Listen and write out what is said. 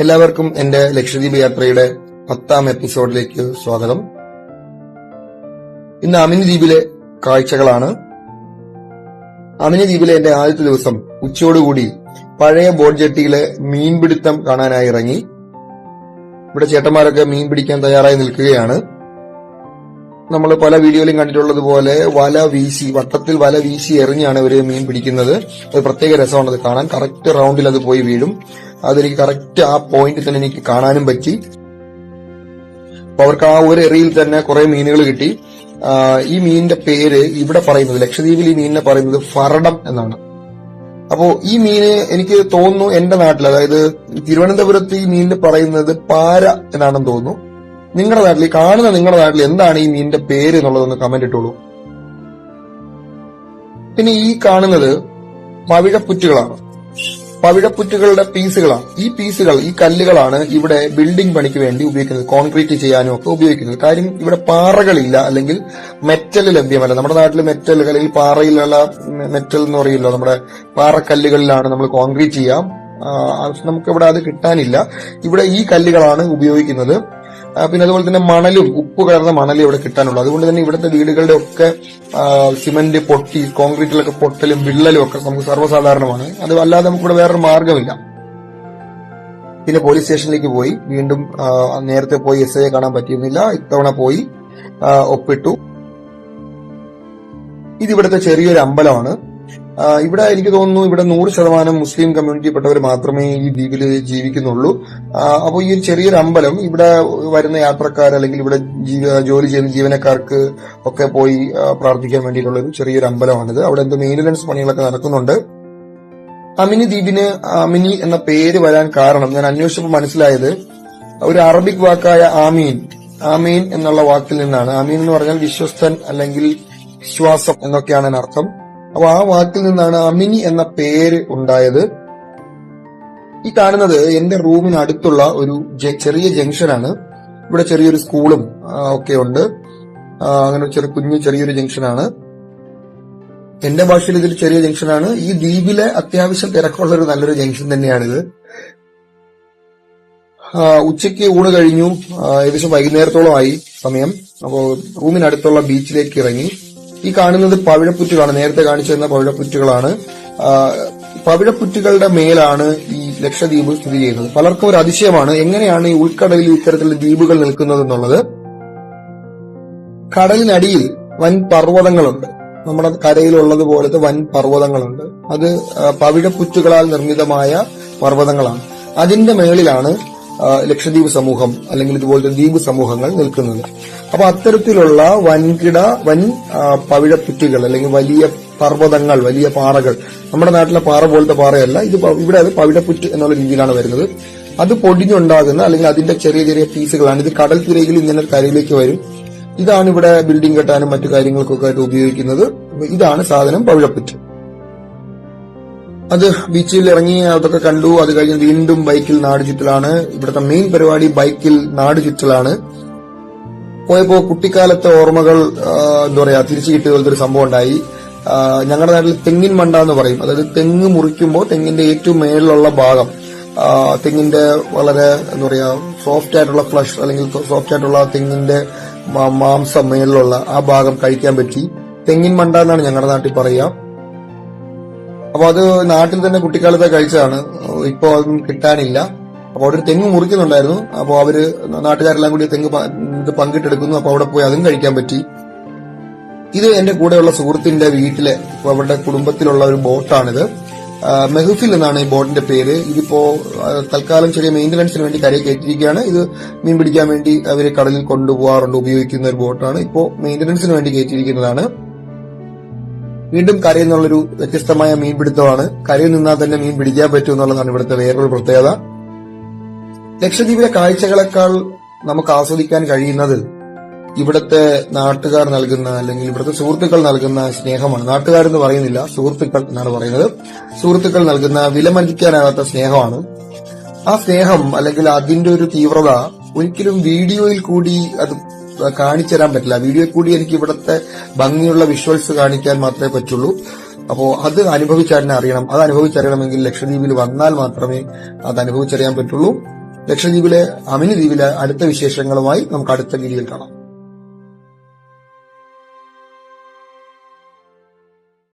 എല്ലാവർക്കും എന്റെ ലക്ഷദ്വീപ് യാത്രയുടെ 10ാം എപ്പിസോഡിലേക്ക് സ്വാഗതം. ഇന്ന് അമിനി ദ്വീപിലെ കാഴ്ചകളാണ്. അമിനി ദ്വീപിലെ എന്റെ ആദ്യത്തെ ദിവസം ഉച്ചയോടുകൂടി പഴയ ബോട്ട് ജെട്ടിയിലെ മീൻപിടുത്തം കാണാനായി ഇറങ്ങി. ഇവിടെ ചേട്ടന്മാരൊക്കെ മീൻ പിടിക്കാൻ തയ്യാറായി നിൽക്കുകയാണ്. നമ്മൾ പല വീഡിയോയിലും കണ്ടിട്ടുള്ളതുപോലെ വട്ടത്തിൽ വല വീശി എറിഞ്ഞാണ് ഇവര് മീൻ പിടിക്കുന്നത്. അത് പ്രത്യേക രസമാണ് അത് കാണാൻ. കറക്റ്റ് റൗണ്ടിൽ അത് പോയി വീഴും. അതെനിക്ക് കറക്റ്റ് ആ പോയിന്റിൽ തന്നെ എനിക്ക് കാണാനും പറ്റി. അപ്പൊ അവർക്ക് ആ ഒരു എറിയിൽ തന്നെ കുറെ മീനുകൾ കിട്ടി. ഈ മീനിന്റെ പേര് ഇവിടെ പറയുന്നത്, ലക്ഷദ്വീപിൽ ഈ മീനിനെ പറയുന്നത് ഫറടം എന്നാണ്. അപ്പോ ഈ മീന് എനിക്ക് തോന്നുന്നു എന്റെ നാട്ടിൽ, അതായത് തിരുവനന്തപുരത്ത് ഈ മീനിന് പറയുന്നത് പാര എന്നാണെന്ന് തോന്നുന്നു. നിങ്ങളുടെ നാട്ടിൽ നിങ്ങളുടെ നാട്ടിൽ എന്താണ് ഈ മീനിന്റെ പേര് എന്നുള്ളതൊന്ന് കമന്റ് ഇട്ടോളൂ. പിന്നെ ഈ കാണുന്നത് പവിഴപ്പുറ്റുകളാണ്. പവിഴപ്പുറ്റുകളുടെ പീസുകളാണ്. ഈ കല്ലുകളാണ് ഇവിടെ ബിൽഡിംഗ് പണിക്ക് വേണ്ടി ഉപയോഗിക്കുന്നത്, കോൺക്രീറ്റ് ചെയ്യാനും ഒക്കെ ഉപയോഗിക്കുന്നത്. കാര്യം ഇവിടെ പാറകളില്ല, അല്ലെങ്കിൽ മെറ്റൽ ലഭ്യമല്ല. നമ്മുടെ നാട്ടിൽ മെറ്റൽ അല്ലെങ്കിൽ പാറയിലുള്ള മെറ്റൽ എന്ന് പറയുമല്ലോ, നമ്മുടെ പാറക്കല്ലുകളിലാണ് നമ്മൾ കോൺക്രീറ്റ് ചെയ്യാം. നമുക്കിവിടെ അത് കിട്ടാനില്ല. ഇവിടെ ഈ കല്ലുകളാണ് ഉപയോഗിക്കുന്നത്. പിന്നെ അതുപോലെ തന്നെ മണലും, ഉപ്പ് കലർന്ന മണലും ഇവിടെ കിട്ടാനുള്ളൂ. അതുകൊണ്ട് തന്നെ ഇവിടുത്തെ വീടുകളുടെ ഒക്കെ സിമന്റ് പൊട്ടി, കോൺക്രീറ്റിലൊക്കെ പൊട്ടലും വിള്ളലും ഒക്കെ നമുക്ക് സർവ്വസാധാരണമാണ്. അത് അല്ലാതെ നമുക്കിവിടെ വേറൊരു മാർഗമില്ല. പിന്നെ പോലീസ് സ്റ്റേഷനിലേക്ക് പോയി. വീണ്ടും നേരത്തെ പോയി SIയെ കാണാൻ പറ്റിയിരുന്നില്ല. ഇത്തവണ പോയി ഒപ്പിട്ടു. ഇതിവിടുത്തെ ചെറിയൊരു അമ്പലമാണ്. ഇവിടെ എനിക്ക് തോന്നുന്നു ഇവിടെ 100% മുസ്ലിം കമ്മ്യൂണിറ്റിപ്പെട്ടവർ മാത്രമേ ഈ ദ്വീപിൽ ജീവിക്കുന്നുള്ളൂ. അപ്പോൾ ഈ ചെറിയൊരു അമ്പലം ഇവിടെ വരുന്ന യാത്രക്കാർ, അല്ലെങ്കിൽ ഇവിടെ ജോലി ചെയ്യുന്ന ജീവനക്കാർക്ക് ഒക്കെ പോയി പ്രാർത്ഥിക്കാൻ വേണ്ടിയിട്ടുള്ള ഒരു ചെറിയൊരു അമ്പലമാണിത്. അവിടെ എന്തോ മെയിന്റനൻസ് പണികളൊക്കെ നടക്കുന്നുണ്ട്. അമിനി ദ്വീപിന് അമിനി എന്ന പേര് വരാൻ കാരണം ഞാൻ അന്വേഷിച്ചപ്പോൾ മനസ്സിലായത് ഒരു അറബിക് വാക്കായ ആമീൻ എന്നുള്ള വാക്കിൽ നിന്നാണ്. ആമീൻ എന്ന് പറഞ്ഞാൽ വിശ്വസ്തൻ അല്ലെങ്കിൽ വിശ്വാസം എന്നൊക്കെയാണ് അതിനർത്ഥം. അപ്പൊ ആ വാക്കിൽ നിന്നാണ് അമിനി എന്ന പേര് ഉണ്ടായത്. ഈ കാണുന്നത് എന്റെ റൂമിന് അടുത്തുള്ള ഒരു ചെറിയ ജംഗ്ഷനാണ്. ഇവിടെ ചെറിയൊരു സ്കൂളും ഒക്കെ ഉണ്ട്. അങ്ങനെ ചെറിയൊരു ജംഗ്ഷനാണ്. എന്റെ ഭാഷയിൽ ഇതൊരു ചെറിയ ജംഗ്ഷനാണ്. ഈ ദ്വീപിലെ അത്യാവശ്യം തിരക്കുള്ള ഒരു നല്ലൊരു ജംഗ്ഷൻ തന്നെയാണിത്. ഉച്ചയ്ക്ക് ഊണ് കഴിഞ്ഞു. ഏകദേശം വൈകുന്നേരത്തോളമായി സമയം. അപ്പോ റൂമിനടുത്തുള്ള ബീച്ചിലേക്ക് ഇറങ്ങി. ഈ കാണുന്നത് പവിഴപ്പുറ്റുകളാണ്. നേരത്തെ കാണിച്ചു തന്ന പവിഴപ്പുറ്റുകളാണ്. പവിഴപ്പുറ്റുകളുടെ മേലാണ് ഈ ലക്ഷദ്വീപ് സ്ഥിതി ചെയ്യുന്നത്. പലർക്കും ഒരു അതിശയമാണ് എങ്ങനെയാണ് ഈ ഉൾക്കടലിൽ ഇത്തരത്തിലുള്ള ദ്വീപുകൾ നിൽക്കുന്നത് എന്നുള്ളത്. കടലിനടിയിൽ വൻ പർവ്വതങ്ങളുണ്ട്. നമ്മുടെ കരയിലുള്ളതുപോലത്തെ വൻ പർവ്വതങ്ങളുണ്ട്. അത് പവിഴപ്പുറ്റുകളാൽ നിർമ്മിതമായ പർവ്വതങ്ങളാണ്. അതിന്റെ മേളിലാണ് ലക്ഷദ്വീപ് സമൂഹം അല്ലെങ്കിൽ ഇതുപോലത്തെ ദ്വീപ് സമൂഹങ്ങൾ നിൽക്കുന്നത്. അപ്പൊ അത്തരത്തിലുള്ള വൻ പവിഴപ്പുറ്റുകൾ അല്ലെങ്കിൽ വലിയ പർവ്വതങ്ങൾ, വലിയ പാറകൾ, നമ്മുടെ നാട്ടിലെ പാറ പോലത്തെ പാറയല്ല ഇത്. ഇവിടെ അത് പവിഴപ്പുറ്റ് എന്നുള്ള രീതിയിലാണ് വരുന്നത്. അത് പൊടിഞ്ഞുണ്ടാകുന്ന അല്ലെങ്കിൽ അതിന്റെ ചെറിയ ചെറിയ പീസുകളാണ്. ഇത് കടൽ തിരയിൽ ഇങ്ങനെ കരയിലേക്ക് വരും. ഇതാണ് ഇവിടെ ബിൽഡിംഗ് കെട്ടാനും മറ്റു കാര്യങ്ങൾക്കൊക്കെ ആയിട്ട് ഉപയോഗിക്കുന്നത്. ഇതാണ് സാധനം പവിഴപ്പുറ്റ്. അത് ബീച്ചിൽ ഇറങ്ങി അതൊക്കെ കണ്ടു. അത് കഴിഞ്ഞ് വീണ്ടും ബൈക്കിൽ നാട് ചുറ്റലാണ്. ഇവിടുത്തെ മെയിൻ പരിപാടി ബൈക്കിൽ നാട് ചുറ്റലാണ്. പോയപ്പോ കുട്ടിക്കാലത്തെ ഓർമ്മകൾ തിരിച്ചു കിട്ടിയ പോലത്തെ ഒരു സംഭവം ഉണ്ടായി. ഞങ്ങളുടെ നാട്ടിൽ തെങ്ങിൻ മണ്ട എന്ന് പറയും. അതായത് തെങ്ങ് മുറിക്കുമ്പോൾ തെങ്ങിന്റെ ഏറ്റവും മേളിലുള്ള ഭാഗം, തെങ്ങിന്റെ വളരെ സോഫ്റ്റ് ആയിട്ടുള്ള ഫ്ലഷ് അല്ലെങ്കിൽ സോഫ്റ്റ് ആയിട്ടുള്ള തെങ്ങിന്റെ മാംസം മേളിലുള്ള ആ ഭാഗം കഴിക്കാൻ പറ്റി. തെങ്ങിൻ മണ്ട എന്നാണ് ഞങ്ങളുടെ നാട്ടിൽ പറയുക. അപ്പൊ അത് നാട്ടിൽ തന്നെ കുട്ടിക്കാലത്തെ കഴിച്ചതാണ്. ഇപ്പൊ അതൊന്നും കിട്ടാനില്ല. അപ്പൊ അവിടെ ഒരു തെങ്ങ് മുറിക്കുന്നുണ്ടായിരുന്നു. അപ്പൊ അവര് നാട്ടുകാരെല്ലാം കൂടി തെങ്ങ് പങ്കിട്ടെടുക്കുന്നു. അപ്പൊ അവിടെ പോയി അതും കഴിക്കാൻ പറ്റി. ഇത് എന്റെ കൂടെയുള്ള സുഹൃത്തിന്റെ വീട്ടിലെ, അവരുടെ കുടുംബത്തിലുള്ള ഒരു ബോട്ടാണിത്. മെഹഫിൽ എന്നാണ് ഈ ബോട്ടിന്റെ പേര്. ഇതിപ്പോ തൽക്കാലം ചെറിയ മെയിന്റനൻസിന് വേണ്ടി കരയിൽ കയറ്റിയിരിക്കുകയാണ്. ഇത് മീൻ പിടിക്കാൻ വേണ്ടി അവര് കടലിൽ കൊണ്ടുപോകാറുണ്ട്, ഉപയോഗിക്കുന്ന ഒരു ബോട്ടാണ്. ഇപ്പോ മെയിന്റനൻസിന് വേണ്ടി കയറ്റിയിരിക്കുന്നതാണ്. വീണ്ടും കരയിൽ നിന്നുള്ളൊരു വ്യത്യസ്തമായ മീൻപിടുത്തമാണ്. കരയിൽ നിന്നാൽ തന്നെ മീൻ പിടിക്കാൻ പറ്റും എന്നുള്ളതാണ് ഇവിടുത്തെ വേറൊരു പ്രത്യേകത. ലക്ഷദ്വീപിലെ കാഴ്ചകളെക്കാൾ നമുക്ക് ആസ്വദിക്കാൻ കഴിയുന്നത് ഇവിടുത്തെ നാട്ടുകാർ നൽകുന്ന അല്ലെങ്കിൽ ഇവിടുത്തെ സുഹൃത്തുക്കൾ നൽകുന്ന സ്നേഹമാണ്. നാട്ടുകാരെന്ന് പറയുന്നില്ല, സുഹൃത്തുക്കൾ എന്നാണ് പറയുന്നത്. സുഹൃത്തുക്കൾ നൽകുന്ന വിലമതിക്കാനാകാത്ത സ്നേഹമാണ്. ആ സ്നേഹം അല്ലെങ്കിൽ അതിന്റെ ഒരു തീവ്രത ഒരിക്കലും വീഡിയോയിൽ കൂടി അത് കാണിച്ചു തരാൻ പറ്റില്ല. വീഡിയോയിൽ കൂടി എനിക്ക് ഇവിടുത്തെ ഭംഗിയുള്ള വിഷ്വൽസ് കാണിക്കാൻ മാത്രമേ പറ്റുള്ളൂ. അപ്പോ അത് അനുഭവിച്ചറിയാൻ അറിയണം. അത് അനുഭവിച്ചറിയണമെങ്കിൽ ലക്ഷദ്വീപിൽ വന്നാൽ മാത്രമേ അത് അനുഭവിച്ചറിയാൻ പറ്റുള്ളൂ. ലക്ഷദ്വീപിലെ അമിനി ദ്വീപിലെ അടുത്ത വിശേഷങ്ങളുമായി നമുക്ക് അടുത്ത വീഡിയോയിൽ കാണാം.